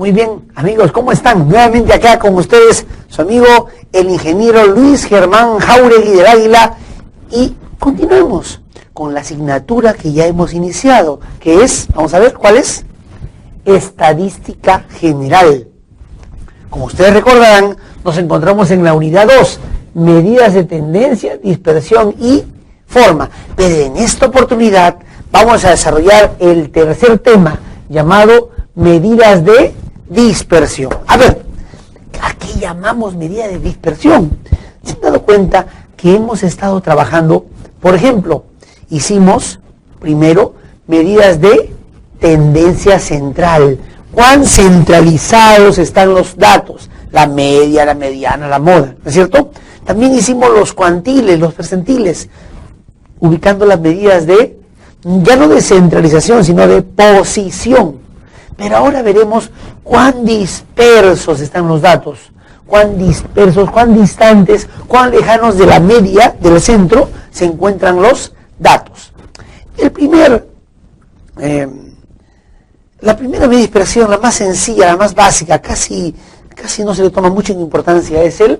Muy bien, amigos, ¿cómo están? Nuevamente acá con ustedes, su amigo, el ingeniero Luis Germán Jáuregui del Águila, y continuamos con la asignatura que ya hemos iniciado, que es, vamos a ver, ¿cuál es? Estadística general. Como ustedes recordarán, nos encontramos en la unidad 2, medidas de tendencia, dispersión y forma. Pero en esta oportunidad vamos a desarrollar el tercer tema, llamado medidas de dispersión. A ver, ¿a qué llamamos medida de dispersión? ¿Se han dado cuenta que hemos estado trabajando? Por ejemplo, hicimos primero medidas de tendencia central. ¿Cuán centralizados están los datos? La media, la mediana, la moda, ¿no es cierto? También hicimos los cuantiles, los percentiles, ubicando las medidas de, ya no de centralización, sino de posición. Pero ahora veremos cuán dispersos están los datos, cuán dispersos, cuán distantes, cuán lejanos de la media, del centro, se encuentran los datos. La primera medida de dispersión, la más sencilla, la más básica, casi no se le toma mucha importancia, es el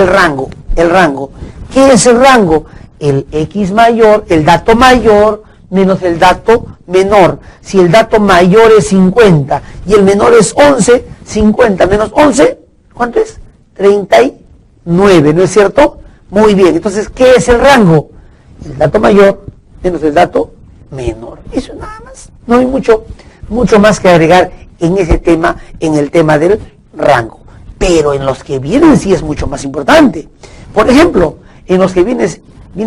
rango. El rango. ¿Qué es el rango? El X mayor, el dato mayor, menos el dato menor. Si el dato mayor es 50 y el menor es 11, 50 menos 11, ¿cuánto es? 39, ¿no es cierto? Muy bien, entonces, ¿qué es el rango? El dato mayor menos el dato menor. Eso nada más. No hay mucho más que agregar en ese tema, en el tema del rango. Pero en los que vienen sí es mucho más importante. Por ejemplo, en los que vienen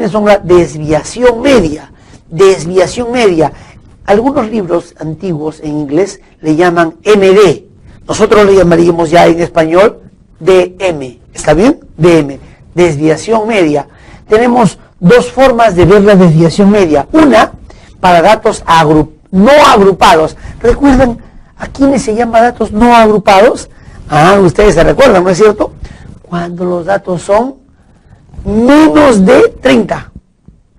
son la desviación media. Desviación media. Algunos libros antiguos en inglés le llaman MD. Nosotros le llamaríamos ya en español DM. ¿Está bien? DM. Desviación media. Tenemos dos formas de ver la desviación media. Una, para datos no agrupados. ¿Recuerdan a quiénes se llama datos no agrupados? Ustedes se recuerdan, ¿no es cierto? Cuando los datos son menos de 30.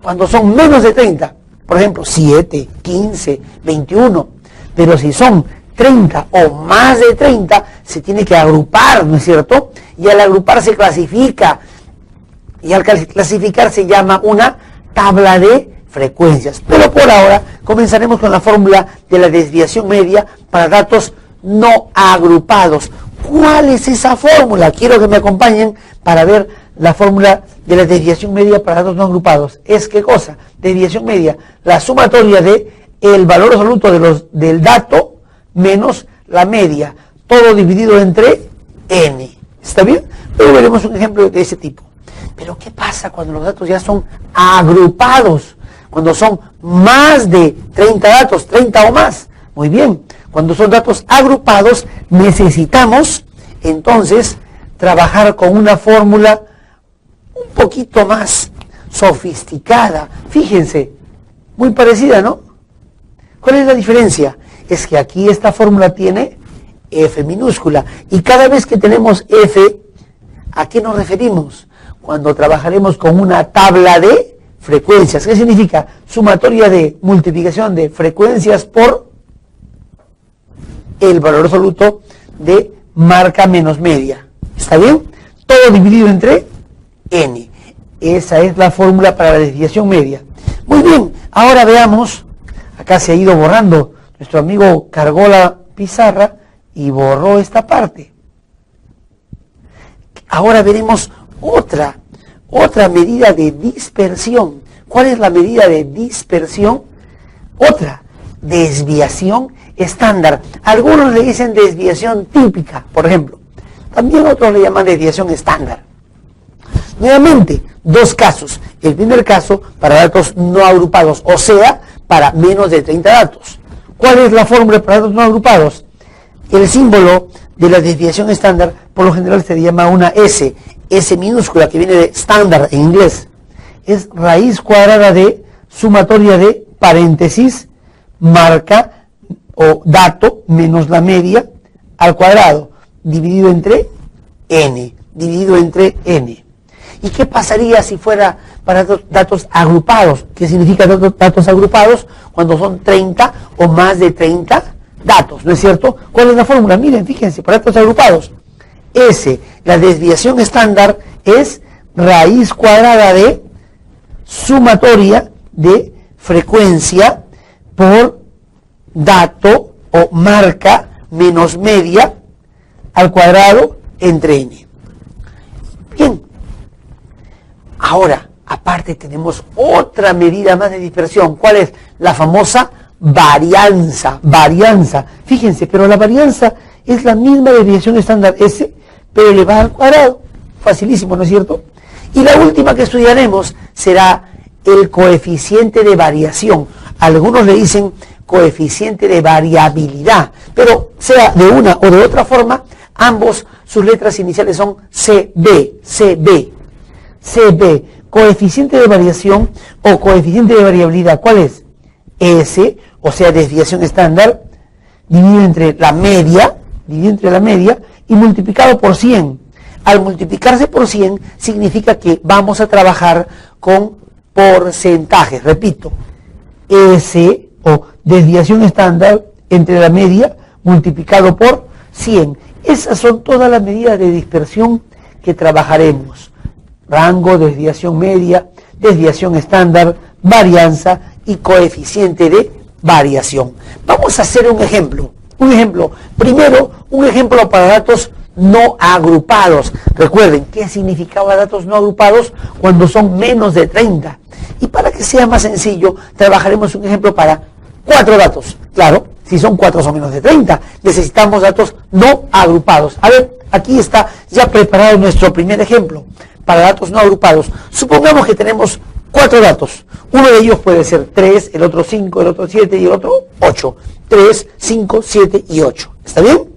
Cuando son menos de 30. Por ejemplo, 7, 15, 21. Pero si son 30 o más de 30, se tiene que agrupar, ¿no es cierto? Y al agrupar se clasifica. Y al clasificar se llama una tabla de frecuencias. Pero por ahora comenzaremos con la fórmula de la desviación media para datos no agrupados. ¿Cuál es esa fórmula? Quiero que me acompañen para ver la fórmula de la desviación media para datos no agrupados. ¿Es qué cosa? Desviación media, la sumatoria de el valor absoluto del dato menos la media, todo dividido entre n. ¿Está bien? Luego veremos un ejemplo de ese tipo. Pero ¿qué pasa cuando los datos ya son agrupados? Cuando son más de 30 datos, 30 o más. Muy bien, cuando son datos agrupados necesitamos entonces trabajar con una fórmula un poquito más sofisticada. Fíjense, muy parecida, ¿no? ¿Cuál es la diferencia? Es que aquí esta fórmula tiene F minúscula. Y cada vez que tenemos F, ¿a qué nos referimos? Cuando trabajaremos con una tabla de frecuencias. ¿Qué significa? Sumatoria de multiplicación de frecuencias por el valor absoluto de marca menos media. ¿Está bien? Todo dividido entre n. Esa es la fórmula para la desviación media. Muy bien, ahora veamos. Acá se ha ido borrando. Nuestro amigo cargó la pizarra y borró esta parte. Ahora veremos otra medida de dispersión. ¿Cuál es la medida de dispersión? Otra, desviación estándar. Algunos le dicen desviación típica, por ejemplo. También otros le llaman desviación estándar. Nuevamente, dos casos. El primer caso para datos no agrupados, o sea, para menos de 30 datos. ¿Cuál es la fórmula para datos no agrupados? El símbolo de la desviación estándar, por lo general se le llama una S minúscula, que viene de estándar en inglés. Es raíz cuadrada de sumatoria de paréntesis, marca o dato menos la media al cuadrado, dividido entre n. ¿Y qué pasaría si fuera para datos agrupados? ¿Qué significa datos agrupados? Cuando son 30 o más de 30 datos, ¿no es cierto? ¿Cuál es la fórmula? Miren, fíjense, para datos agrupados. S, la desviación estándar, es raíz cuadrada de sumatoria de frecuencia por dato o marca menos media al cuadrado entre n. Bien. Ahora, aparte tenemos otra medida más de dispersión. ¿Cuál es? La famosa varianza. Varianza. Fíjense, pero la varianza es la misma desviación estándar S, pero elevada al cuadrado. Facilísimo, ¿no es cierto? Y la última que estudiaremos será el coeficiente de variación. Algunos le dicen coeficiente de variabilidad, pero sea de una o de otra forma, ambos sus letras iniciales son CB, CB, CB. Coeficiente de variación o coeficiente de variabilidad, ¿cuál es? S, o sea, desviación estándar, dividido entre la media, y multiplicado por 100. Al multiplicarse por 100 significa que vamos a trabajar con porcentajes. Repito, S o desviación estándar entre la media multiplicado por 100. Esas son todas las medidas de dispersión que trabajaremos. Rango, desviación media, desviación estándar, varianza y coeficiente de variación. Vamos a hacer un ejemplo. Primero, un ejemplo para datos no agrupados. Recuerden, ¿qué significaba datos no agrupados? Cuando son menos de 30. Y para que sea más sencillo, trabajaremos un ejemplo para 4 datos. Claro, si son 4 son menos de 30. Necesitamos datos no agrupados. A ver, aquí está ya preparado nuestro primer ejemplo para datos no agrupados. Supongamos que tenemos 4 datos. Uno de ellos puede ser 3, el otro 5, el otro 7 y el otro 8. 3, 5, 7 y 8. ¿Está bien?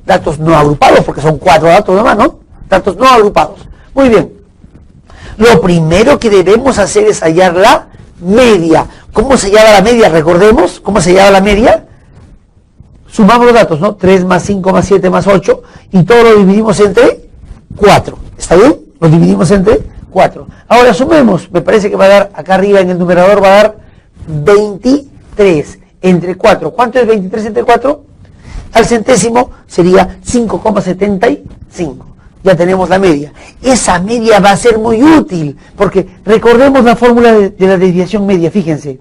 Datos no agrupados, porque son 4 datos nomás, ¿no? Datos no agrupados. Muy bien. Lo primero que debemos hacer es hallar la media. ¿Cómo se halla la media? Recordemos, ¿cómo se halla la media? Sumamos los datos, ¿no? 3 más 5 más 7 más 8, y todo lo dividimos entre 4. ¿Está bien? Lo dividimos entre 4. Ahora sumemos, me parece que va a dar, acá arriba en el numerador va a dar 23 entre 4. ¿Cuánto es 23 entre 4? Al centésimo sería 5,75. Ya tenemos la media. Esa media va a ser muy útil, porque recordemos la fórmula de la desviación media, fíjense.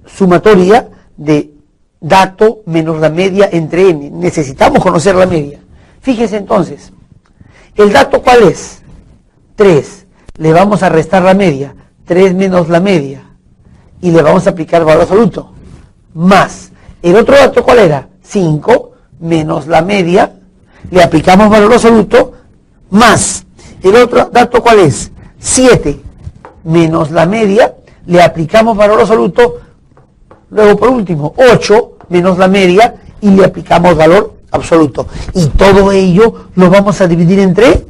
Sumatoria de dato menos la media entre n. Necesitamos conocer la media. Fíjense entonces, ¿el dato cuál es? 3. Le vamos a restar la media. 3 menos la media. Y le vamos a aplicar valor absoluto. Más. ¿El otro dato cuál era? 5 menos la media. Le aplicamos valor absoluto. Más. ¿El otro dato cuál es? 7 menos la media. Le aplicamos valor absoluto. Luego, por último, 8 menos la media. Y le aplicamos valor absoluto. Y todo ello lo vamos a dividir entre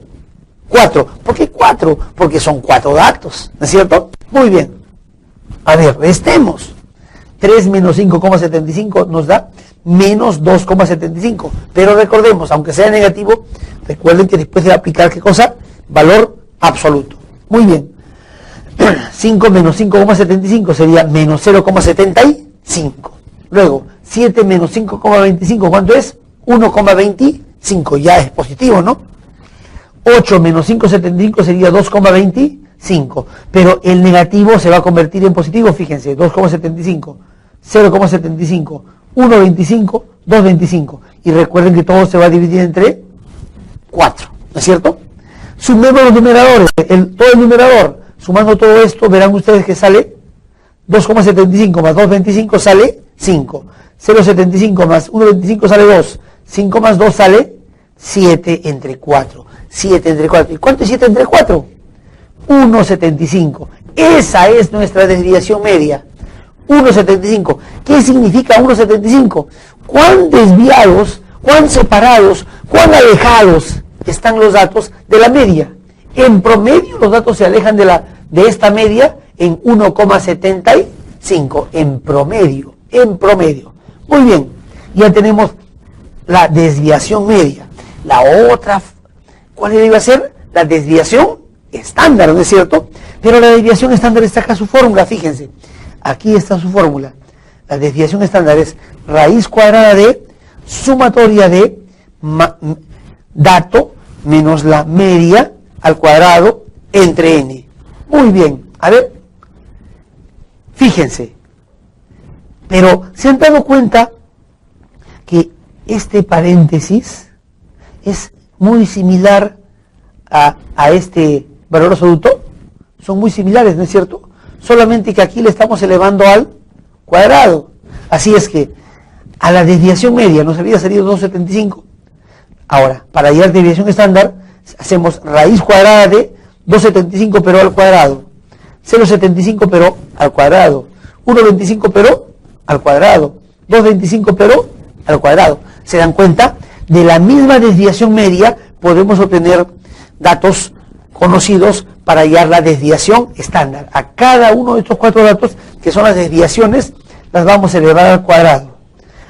4. ¿Por qué 4? Porque son 4 datos, ¿no es cierto? Muy bien. A ver, restemos. 3 menos 5,75 nos da menos 2,75. Pero recordemos, aunque sea negativo, recuerden que después de aplicar, ¿qué cosa? Valor absoluto. Muy bien. 5 menos 5,75 sería menos 0,75. Luego, 7 menos 5,25, ¿cuánto es? 1,25. Ya es positivo, ¿no? 8 menos 5,75 sería 2,25. Pero el negativo se va a convertir en positivo, fíjense, 2,75, 0,75, 1,25, 2,25. Y recuerden que todo se va a dividir entre 4, ¿no es cierto? Sumemos los numeradores, todo el numerador, sumando todo esto, verán ustedes que sale 2,75 más 2,25 sale 5. 0,75 más 1,25 sale 2. 5 más 2 sale 7 entre 4. 7 entre 4. ¿Y cuánto es 7 entre 4? 1,75. Esa es nuestra desviación media. 1,75. ¿Qué significa 1,75? ¿Cuán desviados, cuán separados, cuán alejados están los datos de la media? En promedio los datos se alejan de esta media en 1,75. En promedio. Muy bien. Ya tenemos la desviación media. La otra, ¿cuál iba a ser? La desviación estándar, ¿no es cierto? Pero la desviación estándar está acá su fórmula, fíjense. Aquí está su fórmula. La desviación estándar es raíz cuadrada de sumatoria de dato menos la media al cuadrado entre n. Muy bien, a ver, fíjense, pero ¿se han dado cuenta que este paréntesis es muy similar a este valor absoluto? Son muy similares, ¿no es cierto? Solamente que aquí le estamos elevando al cuadrado. Así es que a la desviación media nos había salido 275. Ahora, para hallar desviación estándar, hacemos raíz cuadrada de 275 pero al cuadrado, 0,75 pero al cuadrado, 1,25 pero al cuadrado, 2,25 pero al cuadrado. ¿Se dan cuenta? De la misma desviación media podemos obtener datos conocidos para hallar la desviación estándar. A cada uno de estos 4 datos, que son las desviaciones, las vamos a elevar al cuadrado.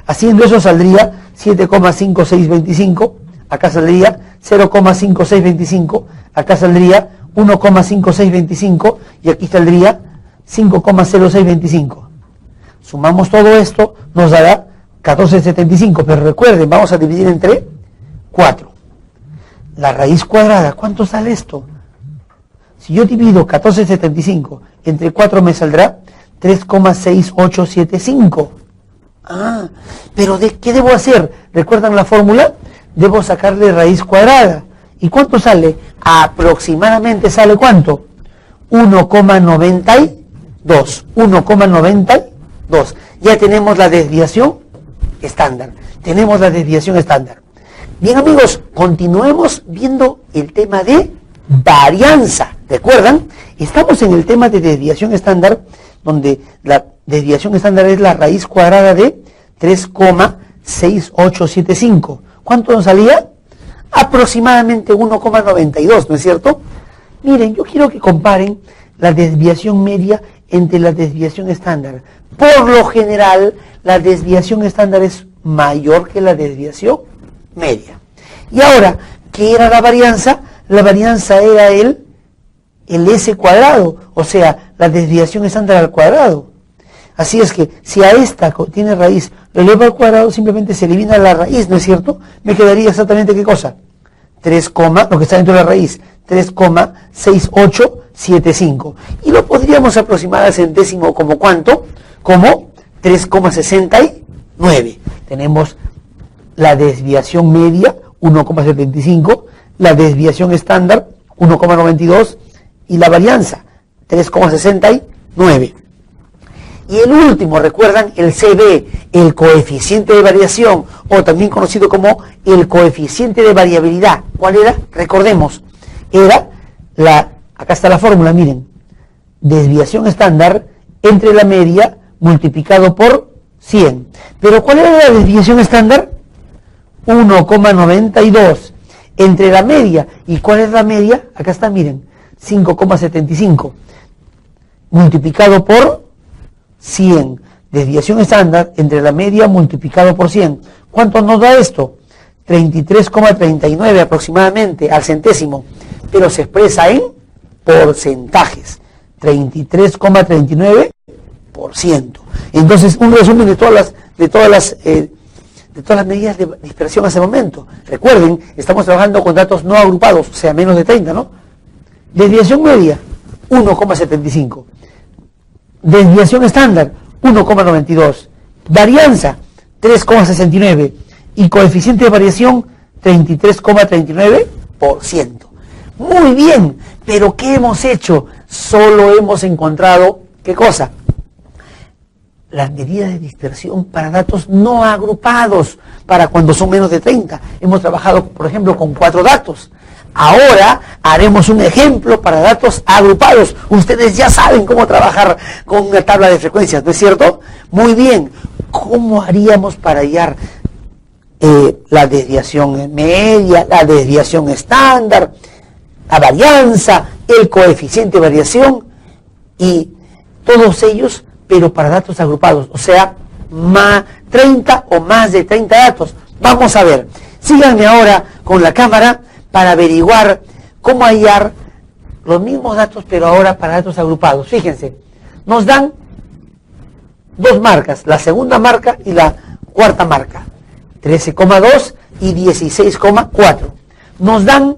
Haciendo eso saldría 7,5625, acá saldría 0,5625, acá saldría 1,5625 y aquí saldría 5,0625. Sumamos todo esto, nos dará 14,75, pero recuerden, vamos a dividir entre 4. La raíz cuadrada, ¿cuánto sale esto? Si yo divido 14,75 entre 4 me saldrá 3,6875. Ah, pero ¿qué debo hacer? ¿Recuerdan la fórmula? Debo sacarle raíz cuadrada. ¿Y cuánto sale? Aproximadamente sale ¿cuánto? 1,92. 1,92. Ya tenemos la desviación estándar. Tenemos la desviación estándar. Bien amigos, continuemos viendo el tema de varianza. ¿Recuerdan? Estamos en el tema de desviación estándar, donde la desviación estándar es la raíz cuadrada de 3,6875. ¿Cuánto nos salía? Aproximadamente 1,92, ¿no es cierto? Miren, yo quiero que comparen la desviación media entre la desviación estándar. Por lo general, la desviación estándar es mayor que la desviación media. Y ahora, ¿qué era la varianza? La varianza era el S cuadrado, o sea, la desviación estándar al cuadrado. Así es que, si a esta tiene raíz, lo elevo al cuadrado, simplemente se elimina la raíz, ¿no es cierto? Me quedaría exactamente, ¿qué cosa? 3, lo que está dentro de la raíz, 3,6875. Y lo podríamos aproximar al centésimo como ¿cuánto? Como 3,69. Tenemos la desviación media, 1,75, la desviación estándar, 1,92, y la varianza, 3,69. Y el último, ¿recuerdan? El CB, el coeficiente de variación, o también conocido como el coeficiente de variabilidad. ¿Cuál era? Recordemos, era acá está la fórmula, miren, desviación estándar entre la media multiplicado por 100. Pero ¿cuál era la desviación estándar? 1,92 entre la media. ¿Y cuál es la media? Acá está, miren, 5,75 multiplicado por 100. Desviación estándar entre la media multiplicado por 100. ¿Cuánto nos da esto? 33,39 aproximadamente al centésimo, pero se expresa en porcentajes. 33,39%. Entonces, un resumen de todas las medidas de dispersión hasta el momento. Recuerden, estamos trabajando con datos no agrupados, o sea, menos de 30, ¿no? Desviación media, 1,75. Desviación estándar, 1,92. Varianza, 3,69. Y coeficiente de variación, 33,39%. Muy bien, pero ¿qué hemos hecho? Solo hemos encontrado, ¿qué cosa? Las medidas de dispersión para datos no agrupados, para cuando son menos de 30. Hemos trabajado, por ejemplo, con 4 datos. Ahora haremos un ejemplo para datos agrupados. Ustedes ya saben cómo trabajar con una tabla de frecuencias, ¿no es cierto? Muy bien. ¿Cómo haríamos para hallar la desviación media, la desviación estándar, la varianza, el coeficiente de variación y todos ellos, pero para datos agrupados, o sea, más 30 o más de 30 datos? Vamos a ver. Síganme ahora con la cámara para averiguar cómo hallar los mismos datos, pero ahora para datos agrupados. Fíjense, nos dan dos marcas, la segunda marca y la cuarta marca. 13,2 y 16,4. Nos dan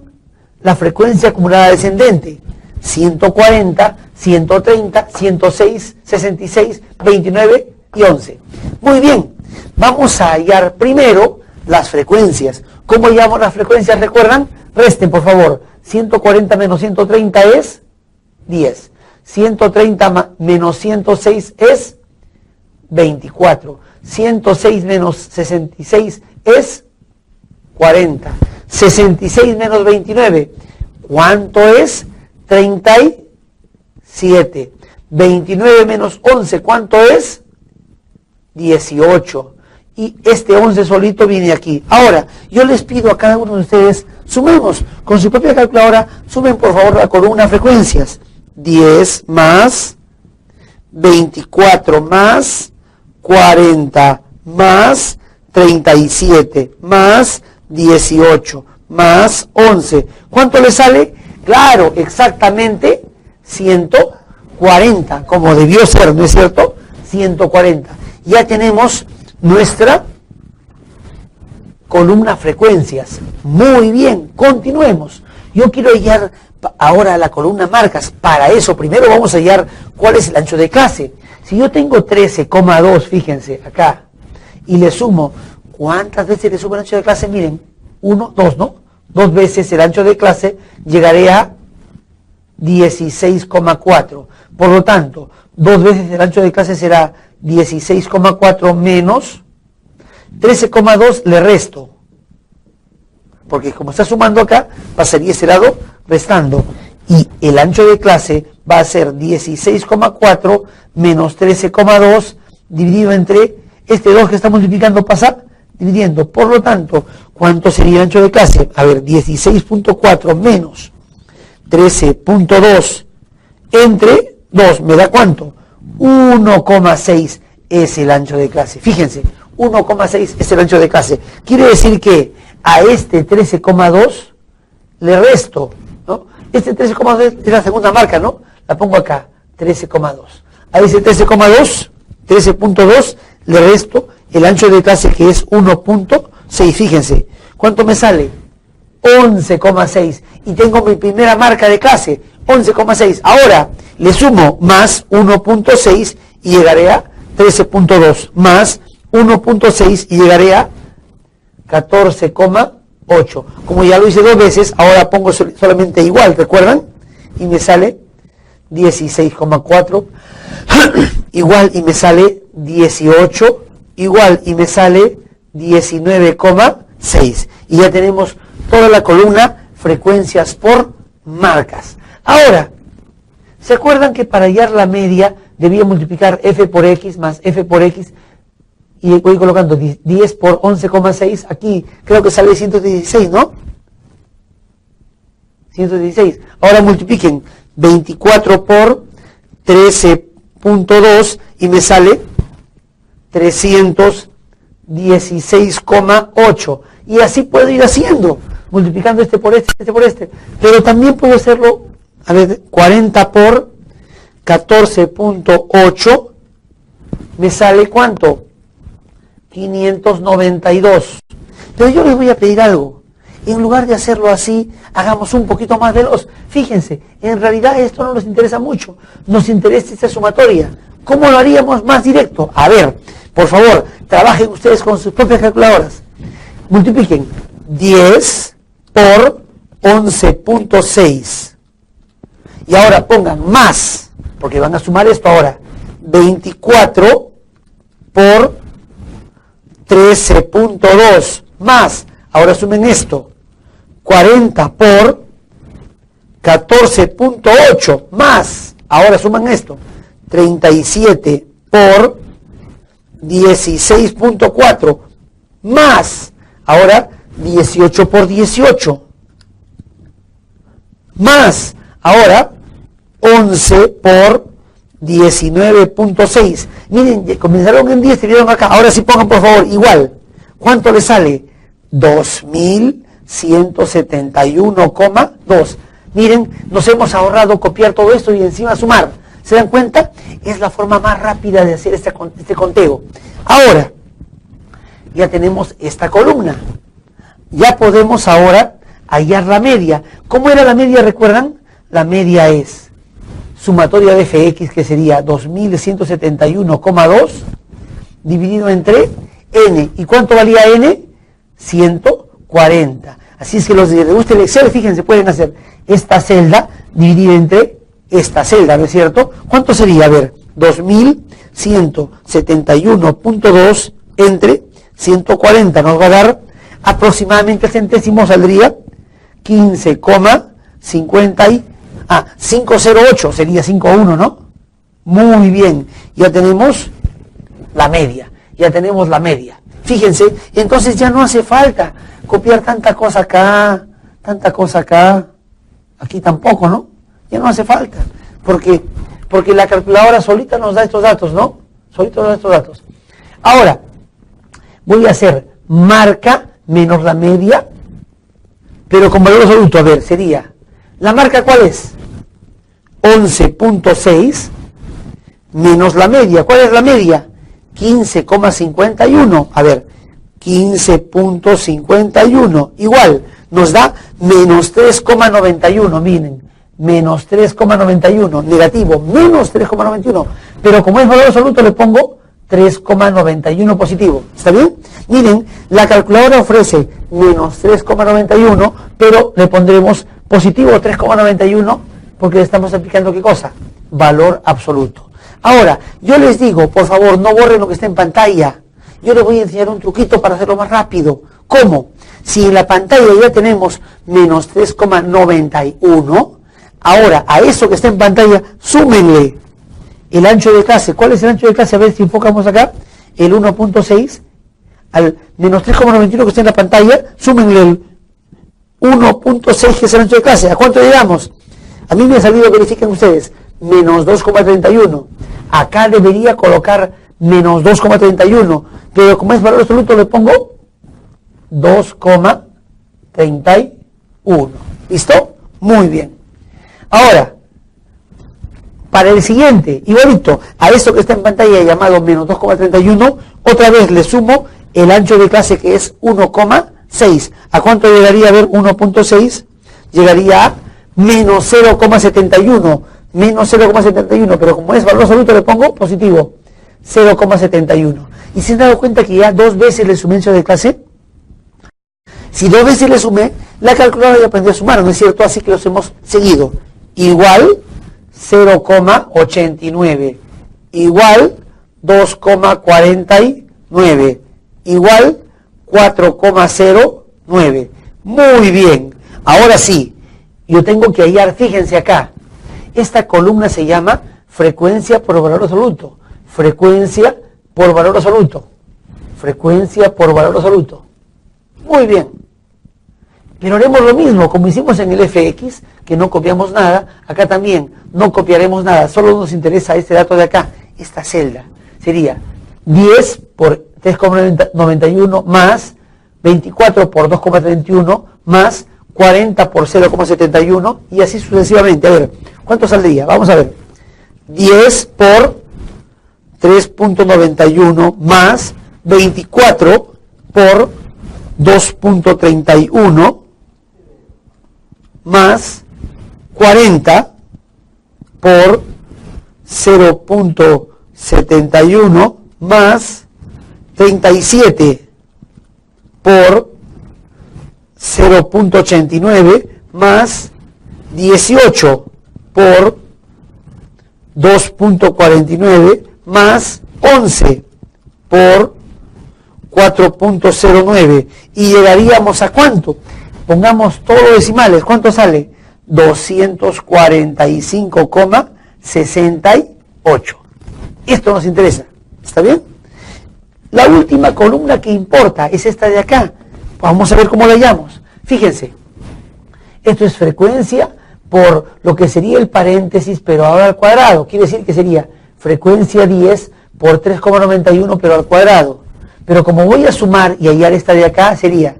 la frecuencia acumulada descendente. 140, 130, 106, 66, 29 y 11. Muy bien, vamos a hallar primero las frecuencias. ¿Cómo hallamos las frecuencias? ¿Recuerdan? Resten, por favor. 140 menos 130 es 10. 130 menos 106 es 24. 106 menos 66 es 40. 66 menos 29, ¿cuánto es? 37. 29 menos 11, ¿cuánto es? 18. Y este 11 solito viene aquí. Ahora, yo les pido a cada uno de ustedes, sumemos con su propia calculadora, sumen por favor la columna frecuencias. 10 más 24 más 40 más 37 más 18 más 11. ¿Cuánto le sale? Claro, exactamente 140, como debió ser, ¿no es cierto? 140. Ya tenemos nuestra columna frecuencias. Muy bien, continuemos. Yo quiero hallar ahora la columna marcas. Para eso, primero vamos a hallar cuál es el ancho de clase. Si yo tengo 13,2, fíjense, acá, y le sumo, ¿cuántas veces le sumo el ancho de clase? Miren, 1, 2, ¿no? 2 veces el ancho de clase, llegaré a 16,4. Por lo tanto, 2 veces el ancho de clase será 16,4 menos 13,2, le resto. Porque como está sumando acá, pasaría ese lado restando. Y el ancho de clase va a ser 16,4 menos 13,2 dividido entre este 2 que está multiplicando, pasa dividiendo. Por lo tanto, ¿cuánto sería el ancho de clase? A ver, 16,4 menos 13,2 entre 2, ¿me da cuánto? 1,6 es el ancho de clase. Fíjense, 1,6 es el ancho de clase. Quiere decir que a este 13,2 le resto, ¿no? Este 13,2 es la segunda marca, ¿no? La pongo acá, 13,2. A ese 13,2 le resto el ancho de clase, que es 1,6. Fíjense, ¿cuánto me sale? 11,6. Y tengo mi primera marca de clase, 11,6. Ahora le sumo más 1,6 y llegaré a 13,2 más 1,6 y llegaré a 14,8. Como ya lo hice 2 veces, ahora pongo solamente igual, ¿recuerdan? Y me sale 16,4 igual y me sale 18 igual y me sale 19,6. Y ya tenemos toda la columna frecuencias por marcas. Ahora, ¿se acuerdan que para hallar la media debía multiplicar f por x más f por x? Y voy colocando 10 por 11,6, aquí creo que sale 116, ¿no? 116. Ahora multipliquen 24 por 13,2 y me sale 316,8. Y así puedo ir haciendo, multiplicando este por este, este por este. Pero también puedo hacerlo, a ver, 40 por 14,8, me sale ¿cuánto? 592. Pero yo les voy a pedir algo. En lugar de hacerlo así, hagamos un poquito más veloz. Fíjense, en realidad esto no nos interesa mucho. Nos interesa esta sumatoria. ¿Cómo lo haríamos más directo? A ver, por favor, trabajen ustedes con sus propias calculadoras. Multipliquen 10 por 11,6. Y ahora pongan más, porque van a sumar esto ahora. 24 por 13,2 más, ahora sumen esto, 40 por 14,8 más, ahora suman esto, 37 por 16,4 más, ahora 18 por 18 más, ahora 11 por 19,6. Miren, comenzaron en 10, terminaron acá. Ahora sí pongan por favor igual. ¿Cuánto le sale? 2.171,2. Miren, nos hemos ahorrado copiar todo esto y encima sumar. ¿Se dan cuenta? Es la forma más rápida de hacer este conteo. Ahora, ya tenemos esta columna. Ya podemos ahora hallar la media. ¿Cómo era la media, recuerdan? La media es sumatoria de fx, que sería 2171,2 dividido entre n. ¿Y cuánto valía n? 140. Así es que los que les guste el Excel, fíjense, pueden hacer esta celda dividida entre esta celda, ¿no es cierto? ¿Cuánto sería? A ver, 2171.2 entre 140 nos va a dar aproximadamente el centésimo, saldría 508, sería 5,1, ¿no? Muy bien, ya tenemos la media, Fíjense, entonces ya no hace falta copiar tanta cosa acá, aquí tampoco, ¿no? Ya no hace falta, porque la calculadora solita nos da estos datos, ¿no? Ahora, voy a hacer marca menos la media, pero con valor absoluto. A ver, sería, ¿la marca cuál es? 11.6 menos la media. ¿Cuál es la media? 15,51. A ver, 15.51 igual, nos da menos 3,91, miren, menos 3,91, negativo, menos 3,91, pero como es valor absoluto le pongo 3,91 positivo, ¿está bien? Miren, la calculadora ofrece menos 3,91, pero le pondremos positivo 3,91 porque le estamos aplicando ¿qué cosa? Valor absoluto. Ahora, yo les digo, por favor, no borren lo que está en pantalla. Yo les voy a enseñar un truquito para hacerlo más rápido. ¿Cómo? Si en la pantalla ya tenemos menos 3,91, ahora a eso que está en pantalla, súmenle el ancho de clase. ¿Cuál es el ancho de clase? A ver si enfocamos acá. El 1.6 al menos 3,91 que está en la pantalla, súmenle el 1.6 que es el ancho de clase. ¿A cuánto llegamos? A mí me ha salido, verifiquen ustedes, menos 2,31. Acá debería colocar menos 2,31, pero como es valor absoluto le pongo 2,31. ¿Listo? Muy bien. Ahora, para el siguiente, igualito, a esto que está en pantalla llamado menos 2,31, otra vez le sumo el ancho de clase que es 1,6. ¿A cuánto llegaría a ver 1.6? Llegaría a menos 0,71. Menos 0,71, pero como es valor absoluto le pongo positivo 0,71. ¿Y se han dado cuenta que ya dos veces le sumé ancho de clase? Si dos veces le sumé, la calculadora ya aprendió a sumar, ¿no es cierto? Así que los hemos seguido. Igual 0,89, igual 2,49, igual 4,09. Muy bien. Ahora sí, yo tengo que hallar, fíjense acá, esta columna se llama frecuencia por valor absoluto. Frecuencia por valor absoluto. Frecuencia por valor absoluto. Muy bien. Pero haremos lo mismo, como hicimos en el fx, que no copiamos nada, acá también no copiaremos nada, solo nos interesa este dato de acá, esta celda. Sería 10 por 3,91 más 24 por 2,31 más 40 por 0,71 y así sucesivamente. A ver, ¿cuánto saldría? Vamos a ver. 10 por 3.91 más 24 por 2.31 más 40 por 0.71 más 37 por 0.89 más 18 por 2.49 más 11 por 4.09 y llegaríamos a ¿cuánto? Pongamos todos los decimales, ¿cuánto sale? 245,68. Esto nos interesa, ¿está bien? La última columna que importa es esta de acá. Vamos a ver cómo la hallamos. Fíjense, esto es frecuencia por lo que sería el paréntesis, pero ahora al cuadrado. Quiere decir que sería frecuencia 10 por 3,91, pero al cuadrado. Pero como voy a sumar y hallar esta de acá, sería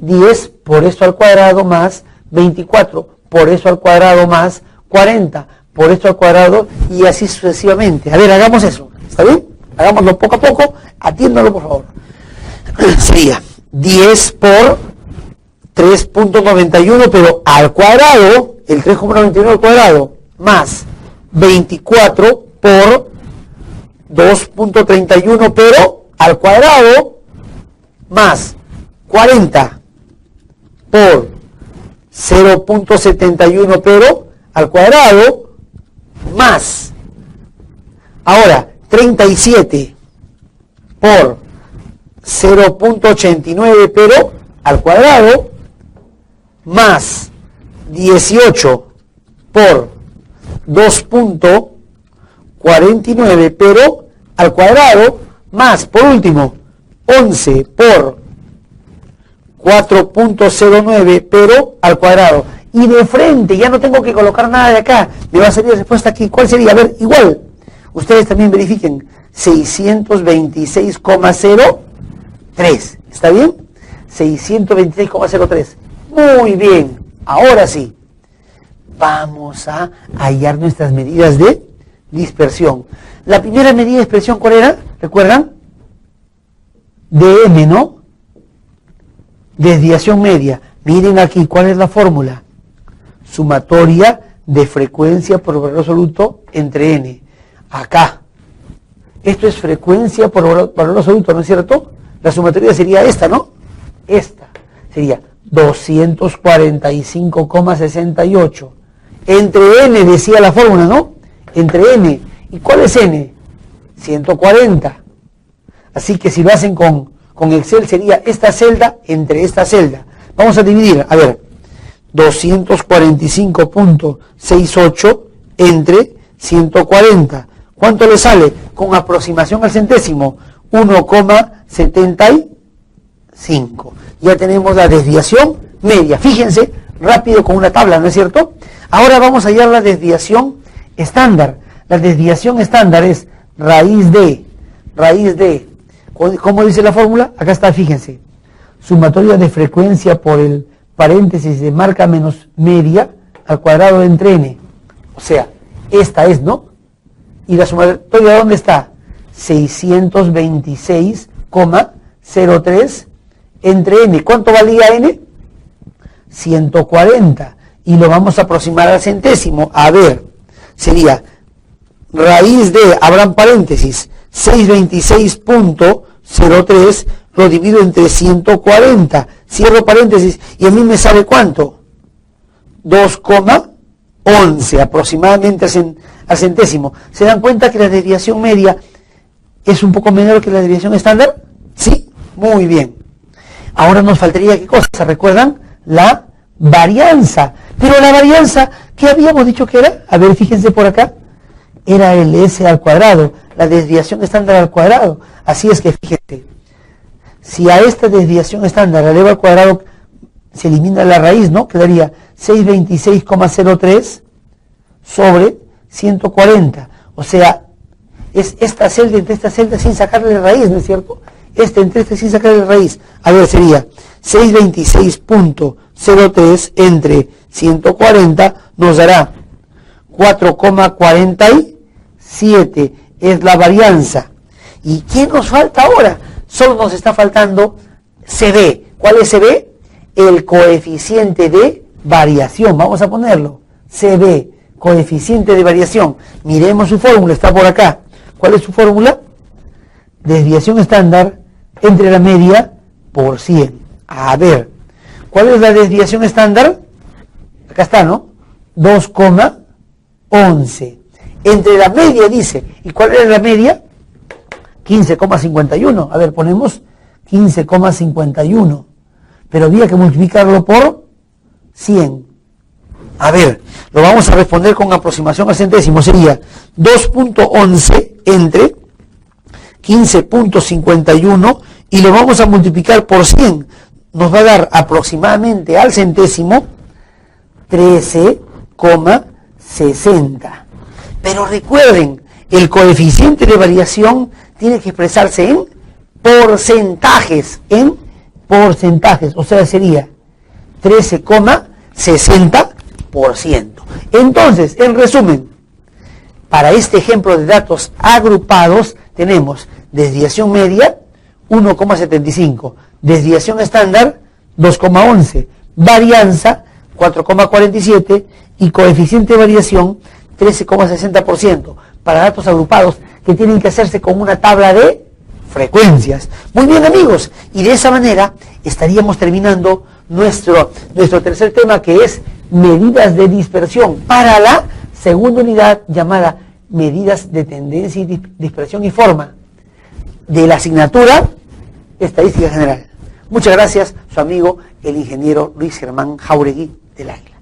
10 por eso al cuadrado más 24 por eso al cuadrado más 40 por esto al cuadrado y así sucesivamente. A ver, hagamos eso, ¿está bien? Hagámoslo poco a poco, atiéndalo por favor. Sería 10 por 3.91, pero al cuadrado, el 3.91 al cuadrado, más 24 por 2.31, pero al cuadrado, más 40 por 0.71, pero al cuadrado, más, ahora, 37 por 0.89, pero al cuadrado, más 18 por 2.49, pero al cuadrado, más, por último, 11 por 4.09, pero al cuadrado. Y de frente, ya no tengo que colocar nada de acá, me va a salir la respuesta aquí. ¿Cuál sería? A ver, igual, ustedes también verifiquen, 626,03, ¿está bien? 626,03, muy bien, ahora sí, vamos a hallar nuestras medidas de dispersión. La primera medida de dispersión, ¿cuál era? ¿Recuerdan? dm, ¿no? Desviación media. Miren aquí, ¿cuál es la fórmula? Sumatoria de frecuencia por valor absoluto entre n. Acá. Esto es frecuencia por valor absoluto, ¿no es cierto? La sumatoria sería esta, ¿no? Esta. Sería 245,68. Entre n, decía la fórmula, ¿no? Entre n. ¿Y cuál es n? 140. Así que si lo hacen con Excel sería esta celda entre esta celda. Vamos a dividir, a ver, 245.68 entre 140. ¿Cuánto le sale? Con aproximación al centésimo, 1,75. Ya tenemos la desviación media. Fíjense, rápido con una tabla, ¿no es cierto? Ahora vamos a hallar la desviación estándar. La desviación estándar es raíz de, ¿cómo dice la fórmula? Acá está, fíjense. Sumatoria de frecuencia por el paréntesis de marca menos media al cuadrado entre n. O sea, esta es, ¿no? ¿Y la sumatoria dónde está? 626,03 entre n. ¿Cuánto valía n? 140. Y lo vamos a aproximar al centésimo. A ver, sería raíz de, abran paréntesis, 626.03, lo divido entre 140, cierro paréntesis, y a mí me sale ¿cuánto? 2,11 aproximadamente al centésimo. ¿Se dan cuenta que la desviación media es un poco menor que la desviación estándar? Sí, muy bien. Ahora nos faltaría, ¿qué cosa? ¿Recuerdan? La varianza. Pero la varianza, ¿qué habíamos dicho que era? A ver, fíjense por acá. Era el S al cuadrado, la desviación estándar al cuadrado. Así es que fíjense, si a esta desviación estándar la eleva al cuadrado, se elimina la raíz, ¿no? Quedaría 626,03 sobre 140. O sea, es esta celda entre esta celda sin sacarle raíz, ¿no es cierto? Este entre este sin sacarle raíz. A ver, sería 626.03 entre 140 nos dará 4,47 es la varianza. ¿Y qué nos falta ahora? Solo nos está faltando CB. ¿Cuál es CB? El coeficiente de variación. Vamos a ponerlo. CB, coeficiente de variación. Miremos su fórmula, está por acá. ¿Cuál es su fórmula? Desviación estándar entre la media por 100. A ver, ¿cuál es la desviación estándar? Acá está, ¿no? 2,11. Entre la media dice, ¿y cuál es la media? 15,51. A ver, ponemos 15,51. Pero había que multiplicarlo por 100. A ver, lo vamos a responder con aproximación al centésimo. Sería 2.11 entre 15.51 y lo vamos a multiplicar por 100. Nos va a dar aproximadamente al centésimo 13,60. Pero recuerden, el coeficiente de variación tiene que expresarse en porcentajes, o sea, sería 13,60%. Entonces, en resumen, para este ejemplo de datos agrupados tenemos desviación media 1,75, desviación estándar 2,11, varianza 4,47 y coeficiente de variación 13,60% para datos agrupados que tienen que hacerse con una tabla de frecuencias. Muy bien, amigos, y de esa manera estaríamos terminando nuestro tercer tema, que es medidas de dispersión, para la segunda unidad llamada medidas de tendencia y dispersión y forma de la asignatura Estadística General. Muchas gracias, su amigo el ingeniero Luis Germán Jauregui del Águila.